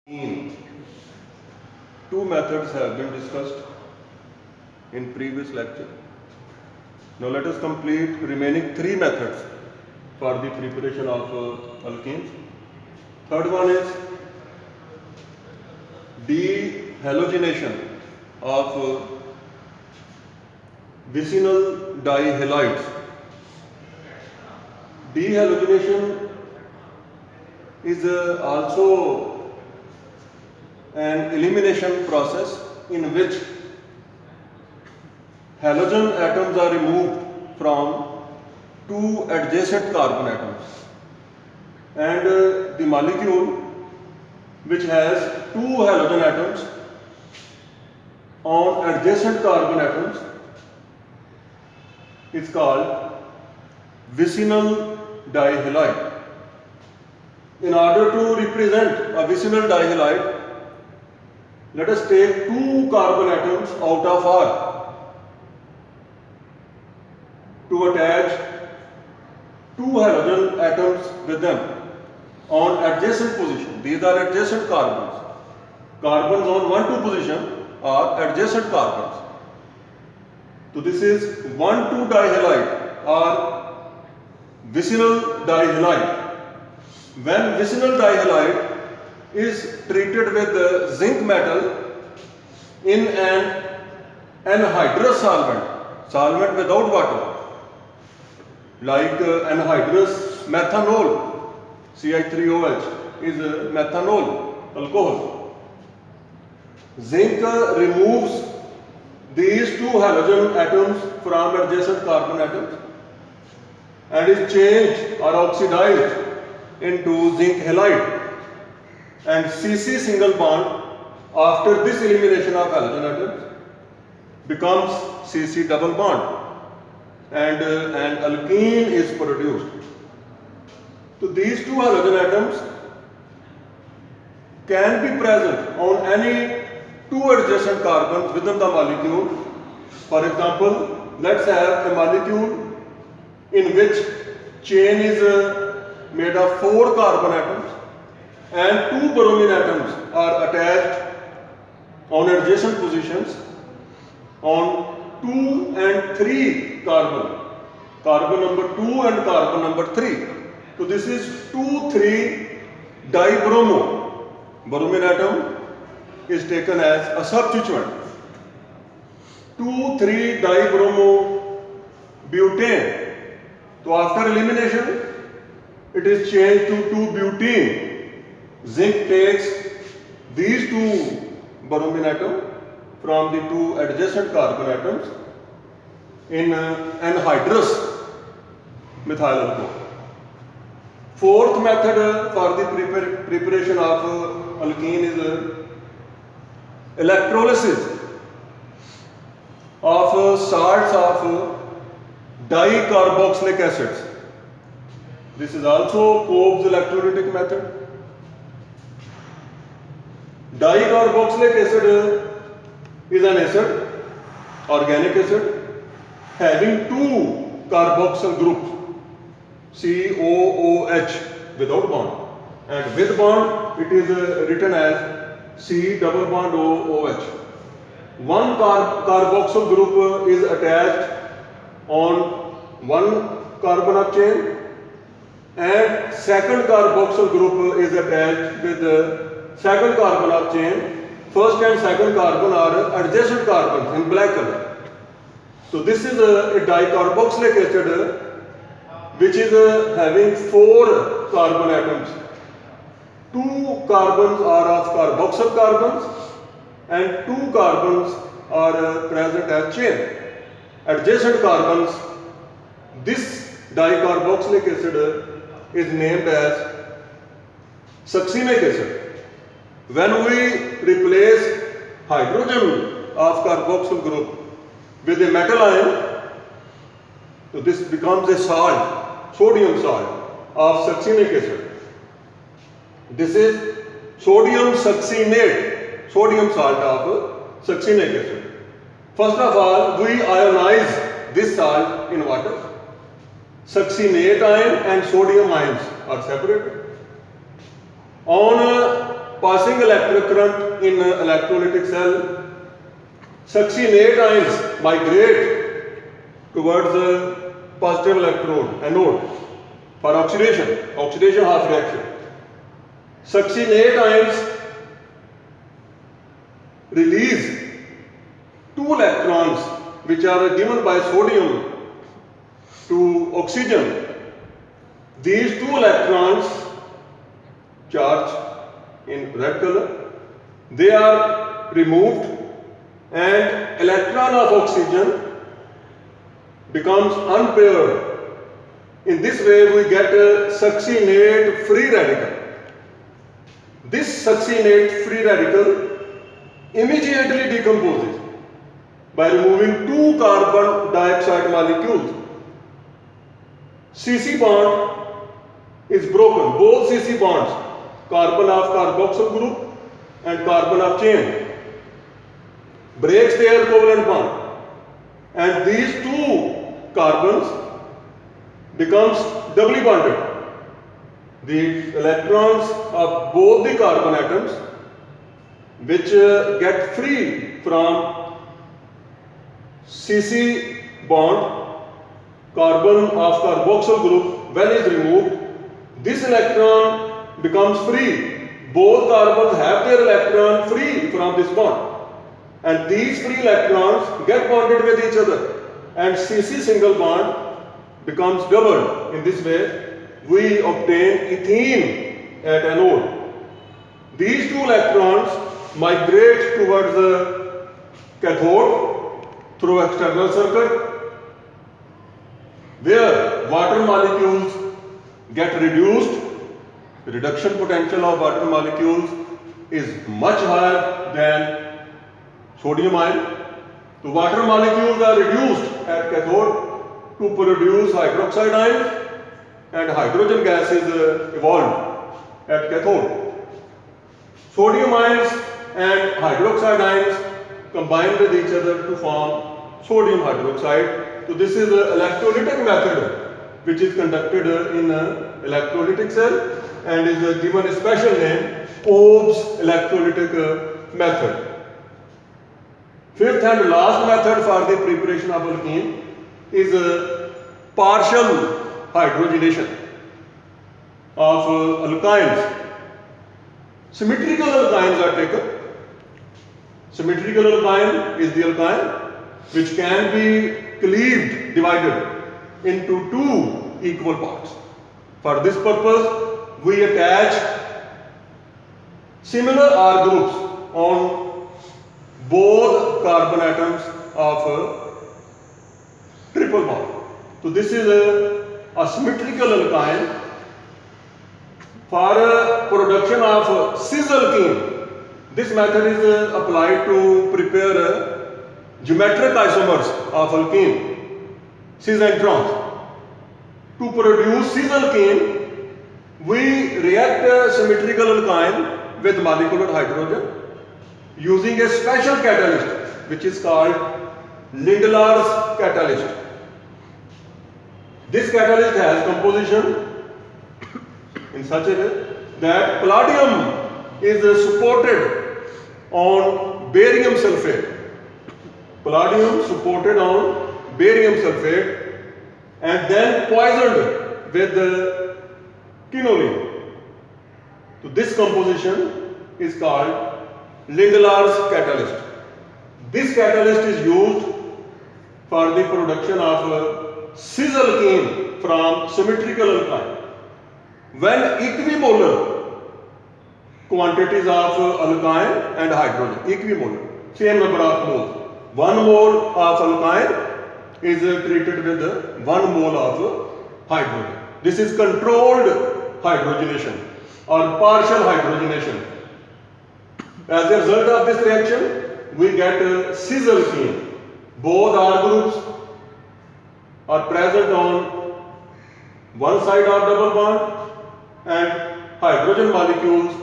Two methods have been discussed in previous lecture. Now let us complete remaining three methods for the preparation of alkenes. Third one is dehalogenation of vicinal dihalides. Dehalogenation is also an elimination process in which halogen atoms are removed from two adjacent carbon atoms, and the molecule which has two halogen atoms on adjacent carbon atoms is called vicinal dihalide. In order to represent a vicinal dihalide, let us take two carbon atoms out of R to attach two halogen atoms with them on adjacent position. These are adjacent carbons. Carbons on 1,2 position are adjacent carbons. So this is 1,2 dihalide or vicinal dihalide. When vicinal dihalide is treated with zinc metal in an anhydrous solvent without water, like anhydrous methanol, CH3OH is methanol alcohol. Zinc removes these two halogen atoms from adjacent carbon atoms and is changed or oxidized into zinc halide, and Cc single bond after this elimination of halogen atoms becomes Cc double bond, and an alkene is produced. So these two halogen atoms can be present on any two adjacent carbons within the molecule. For example, let's have a molecule in which chain is made of 4 carbon atoms and 2 bromine atoms are attached on adjacent positions on 2 and 3 carbon number 2 and carbon number 3. So this is 2,3 dibromo. Bromine atom is taken as a substituent. 2,3 dibromo butane. So after elimination, it is changed to 2-butene. Zinc takes these two bromine atoms from the two adjacent carbon atoms in anhydrous methyl alcohol. Fourth method for the preparation of alkene is electrolysis of salts of dicarboxylic acids. This is also Cobb's electrolytic method. Dicarboxylic acid is an acid, organic acid, having two carboxyl groups, COOH without bond, and with bond it is written as C double bond OOH. One carboxyl group is attached on one carbon of chain, and second carboxyl group is attached with the second carbon of chain. First and second carbon are adjacent carbons in black color. So this is a dicarboxylic acid which is having 4 carbon atoms. 2 carbons are of carboxyl carbons and 2 carbons are present as chain. Adjacent carbons, this dicarboxylic acid is named as succinic acid. When we replace hydrogen of carboxyl group with a metal ion, so this becomes a salt, sodium salt of succinic acid. This is sodium succinate, sodium salt of succinic acid. First of all, we ionize this salt in water. Succinate ion and sodium ions are separated. On passing electric current in electrolytic cell. Succinate ions migrate towards the positive electrode, anode, for oxidation half reaction. Succinate ions release 2 electrons which are given by sodium to oxygen. These 2 electrons, charged in red color, they are removed and electron of oxygen becomes unpaired. In this way we get a succinate free radical. This succinate free radical immediately decomposes by removing 2 carbon dioxide molecules. CC bond is broken. Both CC bonds, carbon of carboxyl group and carbon of chain, breaks their covalent bond, and these 2 carbons becomes doubly bonded. The electrons of both the carbon atoms which get free from CC bond, carbon of carboxyl group, when is removed, this electron becomes free. Both carbons have their electron free from this bond, and these free electrons get bonded with each other, and CC single bond becomes doubled. In this way we obtain ethene at anode. These 2 electrons migrate towards the cathode through external circuit, where water molecules get reduced. The reduction potential of water molecules is much higher than sodium ion. The water molecules are reduced at cathode to produce hydroxide ions, and hydrogen gas is evolved at cathode. Sodium ions and hydroxide ions combine with each other to form sodium hydroxide. So this is an electrolytic method which is conducted in an electrolytic cell and is given a special name, Obe's electrolytic method. Fifth and last method for the preparation of alkene is partial hydrogenation of alkynes. Symmetrical alkynes are taken. Symmetrical alkyne is the alkyne which can be cleaved, divided into 2 equal parts. For this purpose, we attach similar R groups on both carbon atoms of triple bond. So this is a symmetrical alkyne. For production of cis alkene, this method is applied to prepare geometric isomers of alkene, cis entrons. To produce cis alkene, we react symmetrical alkyne with molecular hydrogen using a special catalyst which is called Lindlar's catalyst. This catalyst has composition in such a way that palladium is supported on barium sulfate. Palladium supported on barium sulfate and then poisoned with quinoline. So this composition is called Lindlar's catalyst. This catalyst is used for the production of cis alkene from symmetrical alkyne. When equimolar quantities of alkyne and hydrogen, equimolar, same number of moles, 1 mole of alkyne is treated with 1 mole of hydrogen. This is controlled hydrogenation or partial hydrogenation. As a result of this reaction, we get cis alkene. Both R groups are present on one side of double bond, and hydrogen molecules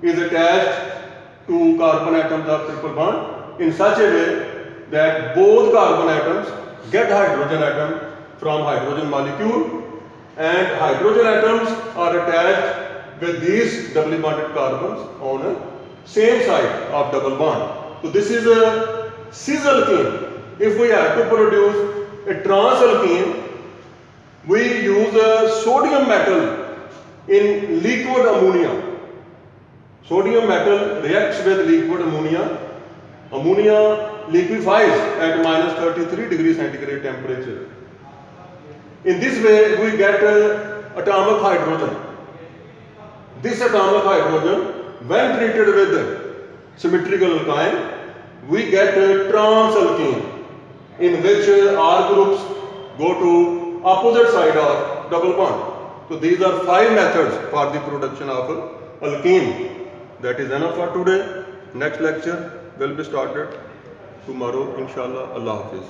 is attached to carbon atoms of triple bond in such a way that both carbon atoms get hydrogen atom from hydrogen molecule, and hydrogen atoms are attached with these doubly bonded carbons on a same side of double bond. So this is a cis-alkene. If we have to produce a trans-alkene, we use a sodium metal in liquid ammonia. Sodium metal reacts with liquid ammonia. Ammonia liquefies at minus 33 degrees centigrade temperature. In this way, we get atomic hydrogen. This atomic hydrogen, when treated with symmetrical alkyne, we get a trans-alkene, in which R groups go to opposite side of double bond. So these are 5 methods for the production of alkene. That is enough for today. Next lecture will be started tomorrow, inshallah. Allah Hafiz.